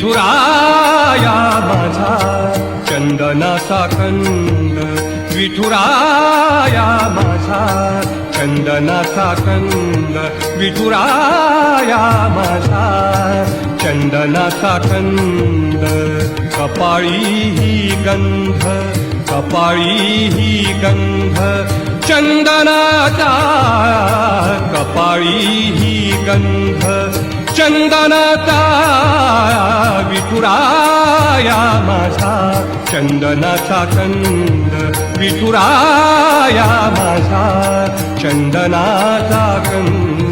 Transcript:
विठुराया माझा चंदनाचा कंद, विठुराया माझा चंदनाचा कंद, विठुराया माझा चंदनाचा कंद. कपाळी ही गंध, कपाळी ही गंध चंदनाचा, कपाळी ही गंध चंदनाचा. विठुराया माझा चंदनाचा कंद, विठुराया माझा चंदनाचा कंद.